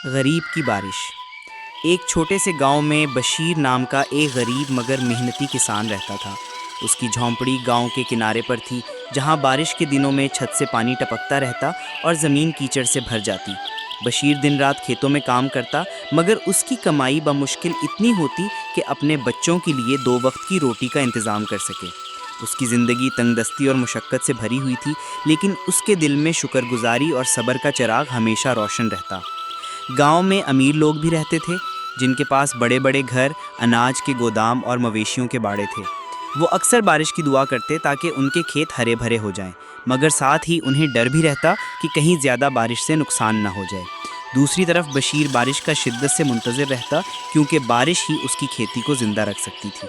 غریب کی بارش۔ ایک چھوٹے سے گاؤں میں بشیر نام کا ایک غریب مگر محنتی کسان رہتا تھا۔ اس کی جھونپڑی گاؤں کے کنارے پر تھی، جہاں بارش کے دنوں میں چھت سے پانی ٹپکتا رہتا اور زمین کیچڑ سے بھر جاتی۔ بشیر دن رات کھیتوں میں کام کرتا، مگر اس کی کمائی بمشکل اتنی ہوتی کہ اپنے بچوں کے لیے 2 وقت کی روٹی کا انتظام کر سکے۔ اس کی زندگی تنگ دستی اور مشقت سے بھری ہوئی تھی، لیکن اس کے دل میں شکر گزاری اور صبر کا چراغ ہمیشہ روشن رہتا۔ گاؤں میں امیر لوگ بھی رہتے تھے، جن کے پاس بڑے بڑے گھر، اناج کے گودام اور مویشیوں کے باڑے تھے۔ وہ اکثر بارش کی دعا کرتے تاکہ ان کے کھیت ہرے بھرے ہو جائیں، مگر ساتھ ہی انہیں ڈر بھی رہتا کہ کہیں زیادہ بارش سے نقصان نہ ہو جائے۔ دوسری طرف بشیر بارش کا شدت سے منتظر رہتا، کیونکہ بارش ہی اس کی کھیتی کو زندہ رکھ سکتی تھی۔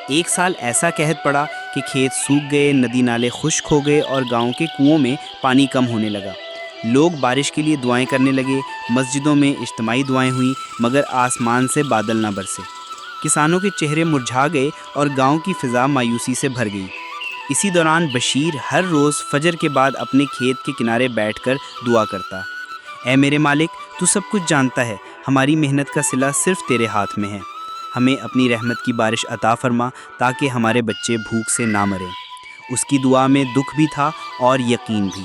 ایک سال ایسا قحط پڑا کہ کھیت سوکھ گئے، ندی نالے خشک ہو گئے اور گاؤں کے کنوؤں میں پانی کم ہونے لگا۔ لوگ بارش کے لیے دعائیں کرنے لگے، مسجدوں میں اجتماعی دعائیں ہوئیں، مگر آسمان سے بادل نہ برسے۔ کسانوں کے چہرے مرجھا گئے اور گاؤں کی فضا مایوسی سے بھر گئی۔ اسی دوران بشیر ہر روز فجر کے بعد اپنے کھیت کے کنارے بیٹھ کر دعا کرتا۔ اے میرے مالک، تو سب کچھ جانتا ہے، ہماری محنت کا صلہ صرف تیرے ہاتھ میں ہے۔ ہمیں اپنی رحمت کی بارش عطا فرما تاکہ ہمارے بچے بھوک سے نہ مریں۔ اس کی دعا میں دکھ بھی تھا اور یقین بھی۔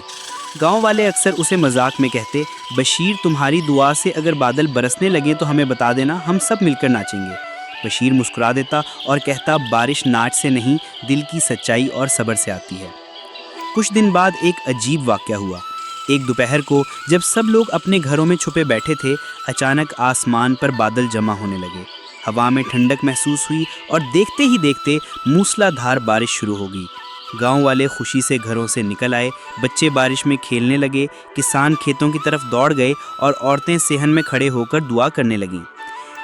گاؤں والے اکثر اسے مذاق میں کہتے، بشیر تمہاری دعا سے اگر بادل برسنے لگیں تو ہمیں بتا دینا، ہم سب مل کر ناچیں گے۔ بشیر مسکرا دیتا اور کہتا، بارش ناچ سے نہیں، دل کی سچائی اور صبر سے آتی ہے۔ کچھ دن بعد ایک عجیب واقعہ ہوا۔ ایک دوپہر کو جب سب لوگ اپنے گھروں میں چھپے بیٹھے تھے، اچانک آسمان پر بادل جمع ہونے لگے۔ ہوا میں ٹھنڈک محسوس ہوئی اور دیکھتے ہی دیکھتے موسلا دھار بارش شروع ہو گئی۔ گاؤں والے خوشی سے گھروں سے نکل آئے، بچے بارش میں کھیلنے لگے، کسان کھیتوں کی طرف دوڑ گئے اور عورتیں صحن میں کھڑے ہو کر دعا کرنے لگیں۔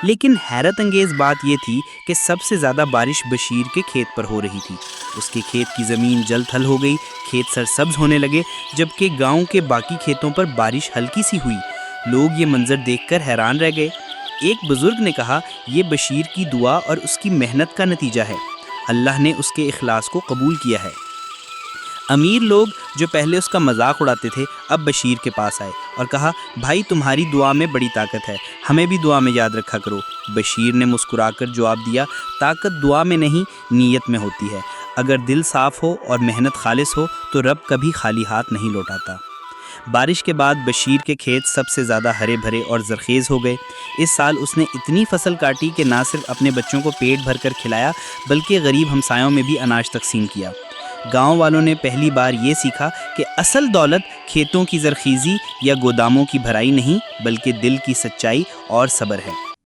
لیکن حیرت انگیز بات یہ تھی کہ سب سے زیادہ بارش بشیر کے کھیت پر ہو رہی تھی۔ اس کے کھیت کی زمین جل تھل ہو گئی، کھیت سرسبز ہونے لگے، جبکہ گاؤں کے باقی کھیتوں پر بارش ہلکی سی ہوئی۔ لوگ یہ منظر دیکھ کر حیران رہ گئے۔ ایک بزرگ نے کہا، یہ بشیر کی دعا اور اس کی محنت کا نتیجہ ہے، اللہ نے اس کے اخلاص کو قبول کیا ہے۔ امیر لوگ جو پہلے اس کا مذاق اڑاتے تھے، اب بشیر کے پاس آئے اور کہا، بھائی تمہاری دعا میں بڑی طاقت ہے، ہمیں بھی دعا میں یاد رکھا کرو۔ بشیر نے مسکرا کر جواب دیا، طاقت دعا میں نہیں، نیت میں ہوتی ہے۔ اگر دل صاف ہو اور محنت خالص ہو تو رب کبھی خالی ہاتھ نہیں لوٹاتا۔ بارش کے بعد بشیر کے کھیت سب سے زیادہ ہرے بھرے اور زرخیز ہو گئے۔ اس سال اس نے اتنی فصل کاٹی کہ نہ صرف اپنے بچوں کو پیٹ بھر کر کھلایا، بلکہ غریب ہمسایوں میں بھی اناج تقسیم کیا۔ گاؤں والوں نے پہلی بار یہ سیکھا کہ اصل دولت کھیتوں کی زرخیزی یا گوداموں کی بھرائی نہیں، بلکہ دل کی سچائی اور صبر ہے۔